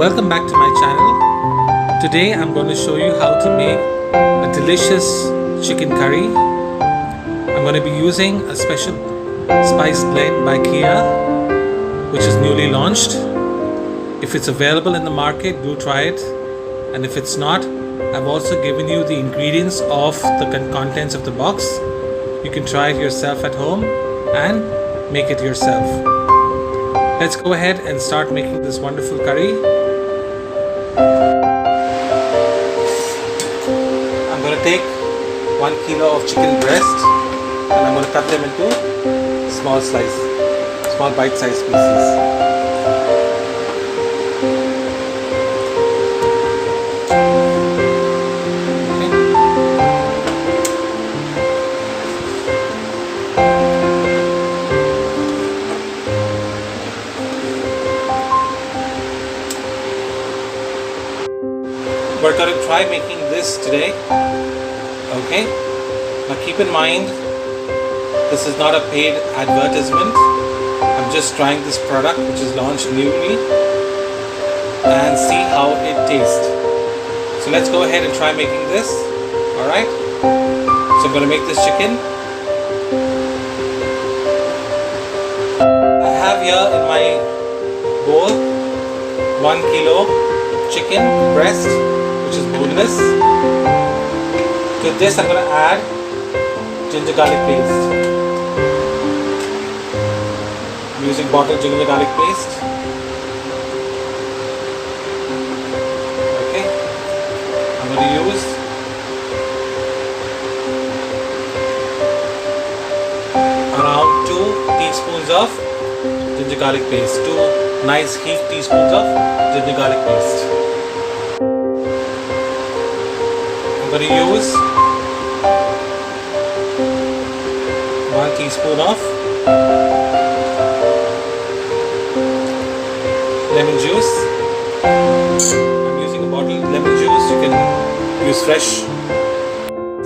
Welcome back to my channel. Today I'm going to show you how to make a delicious chicken curry. I'm going to be using a special spice blend by Keya, which is newly launched. If it's available in the market, do try it. And if it's not, I've also given you the ingredients of the contents of the box. You can try it yourself at home and make it yourself. Let's go ahead and start making this wonderful curry. I'm going to take 1 kilo of chicken breast and I'm going to cut them into small bite-sized pieces. We're going to try making this today. Okay, now keep in mind, this is not a paid advertisement. I'm just trying this product which is launched newly and see how it tastes. So let's go ahead and try making this. Alright, so I'm going to make this chicken. I have here in my bowl 1 kilo chicken breast, which is boneless. To this I'm going to add ginger garlic paste. I'm using bottled ginger garlic paste. Okay, I'm going to use around 2 teaspoons of ginger garlic paste. 2 nice heaped teaspoons of ginger garlic paste. I'm going to use 1 teaspoon of lemon juice. I'm using a bottled lemon juice. You can use fresh.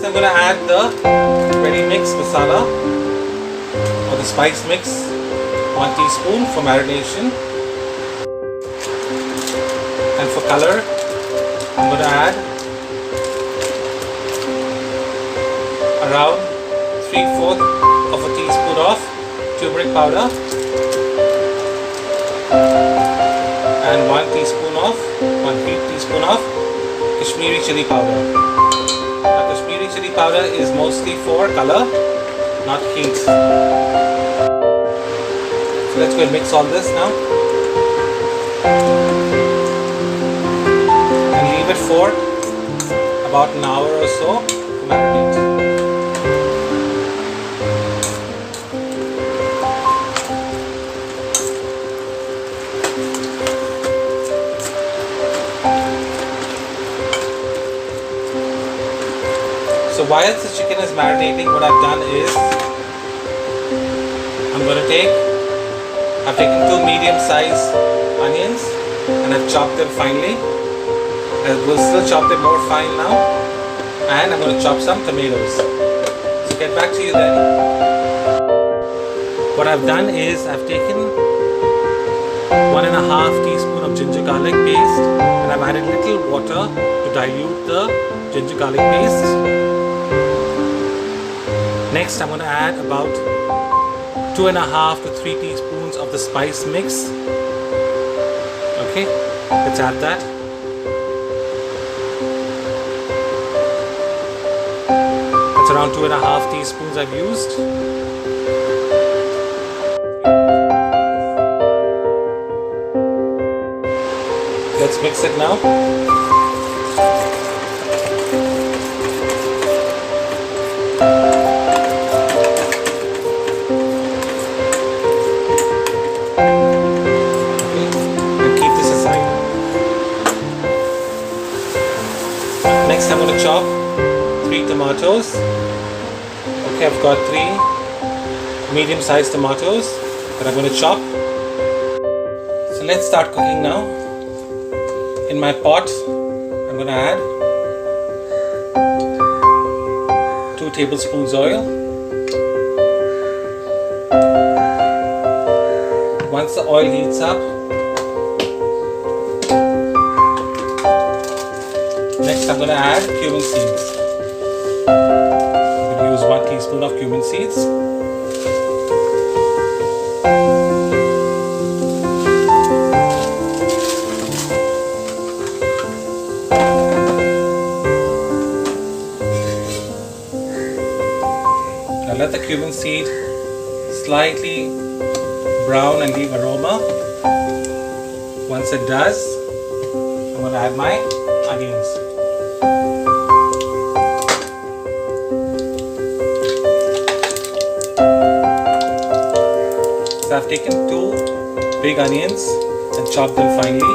So I'm going to add the ready mix masala or the spice mix, 1 teaspoon for marination. And for color, I'm going to add around 3/4 of a teaspoon of turmeric powder and 1 heaped teaspoon of Kashmiri chili powder. Now Kashmiri chili powder is mostly for color, not heat. So let's go and mix all this now and leave it for about an hour or so to marinate. So while the chicken is marinating, what I've done is I've taken 2 medium-sized onions and I've chopped them finely. I will still chop them more fine now, and I'm going to chop some tomatoes. So get back to you then. What I've done is I've taken 1.5 teaspoon of ginger garlic paste and I've added little water to dilute the ginger garlic paste. Next, I'm going to add about 2.5 to 3 teaspoons of the spice mix. Okay, let's add that. That's around 2.5 teaspoons I've used. Let's mix it now. Next I'm going to chop 3 tomatoes. Okay, I've got 3 medium-sized tomatoes that I'm going to chop. So let's start cooking now. In my pot, I'm going to add 2 tablespoons oil. Once the oil heats up, Next I'm going to add cumin seeds. I'm going to use 1 teaspoon of cumin seeds. Now let the cumin seed slightly brown and leave aroma. Once it does, I'm going to add my onions. So I've taken 2 big onions and chopped them finely.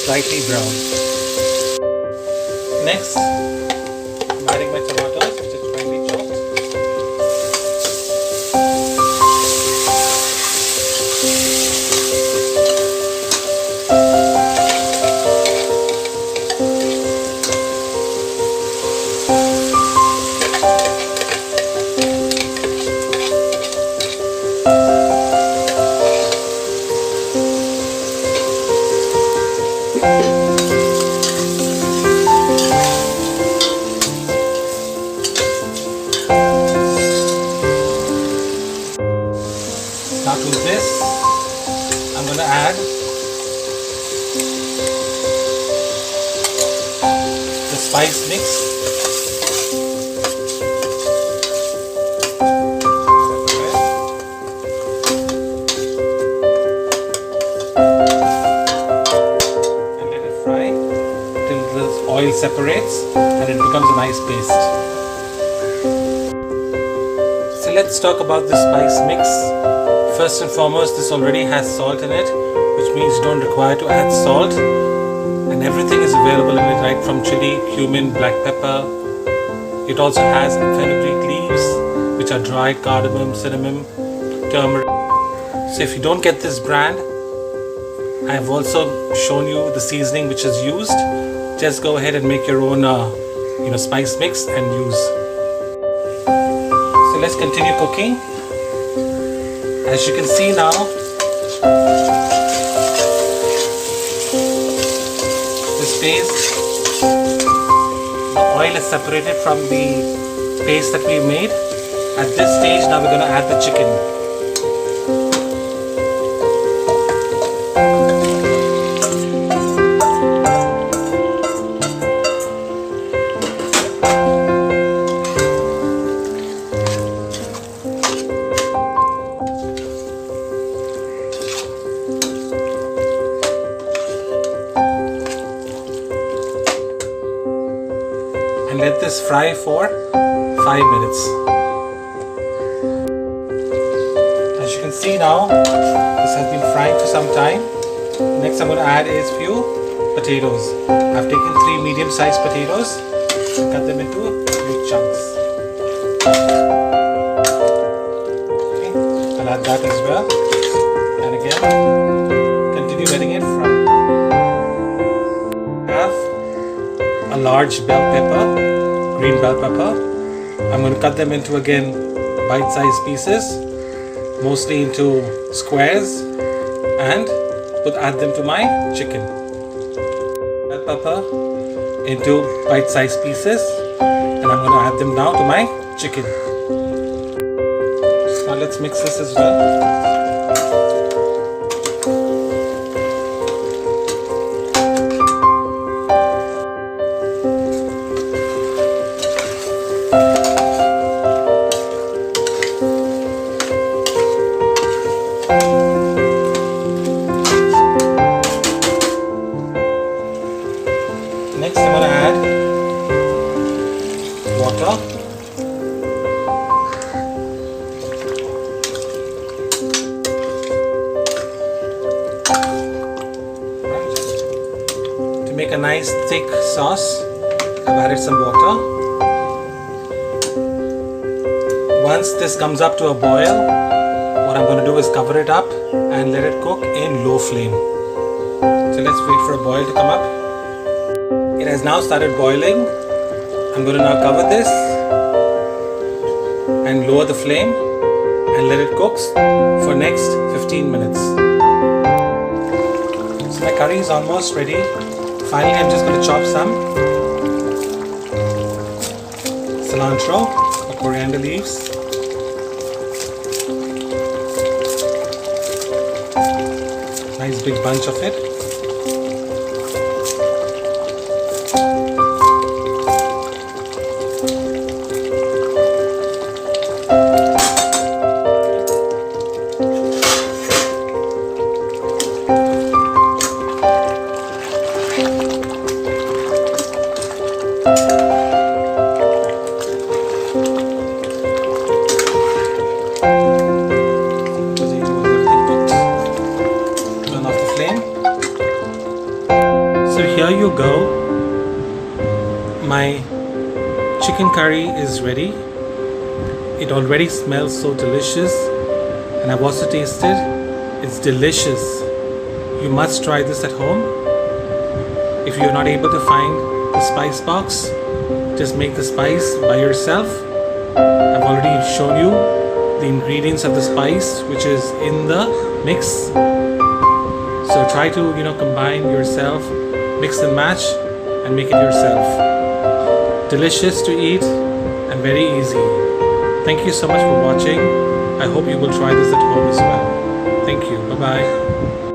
Slightly brown. Next, I'm adding my tomatoes, which is finely chopped. Now to this, I'm going to add the spice mix. And let it fry till the oil separates and it becomes a nice paste. So let's talk about the spice mix. First and foremost, this already has salt in it, which means you don't require to add salt, and everything is available in it, right from chili, cumin, black pepper. It also has fenugreek leaves, which are dried cardamom, cinnamon, turmeric. So if you don't get this brand, I have also shown you the seasoning which is used. Just go ahead and make your own spice mix and use. So let's continue cooking. As you can see now, this paste, the oil is separated from the paste that we made. At this stage, now we're going to add the chicken. And let this fry for 5 minutes. As you can see now, this has been frying for some time. Next I'm going to add is few potatoes. I've taken 3 medium-sized potatoes and cut them into big chunks. Okay, I'll add that as well. And again, continue letting it fry. A large bell pepper, green bell pepper. I'm going to cut them into again bite-sized pieces, mostly into squares, and would add them to my chicken. Bell pepper into bite-sized pieces, and I'm going to add them now to my chicken. Now let's mix this as well. Next I'm going to add water. To make a nice thick sauce, I've added some water. Once this comes up to a boil, what I'm going to do is cover it up and let it cook in low flame. So let's wait for a boil to come up. It has now started boiling. I'm going to now cover this and lower the flame and let it cook for next 15 minutes. So my curry is almost ready. Finally, I'm just going to chop some cilantro or coriander leaves. Nice big bunch of it. Here you go. My chicken curry is ready. It already smells so delicious, and I've also tasted. It's delicious. You must try this at home. If you're not able to find the spice box, just make the spice by yourself. I've already shown you the ingredients of the spice which is in the mix. So try to combine yourself, mix and match, and make it yourself. Delicious to eat and very easy. Thank you so much for watching. I hope you will try this at home as well. Thank you. Bye bye.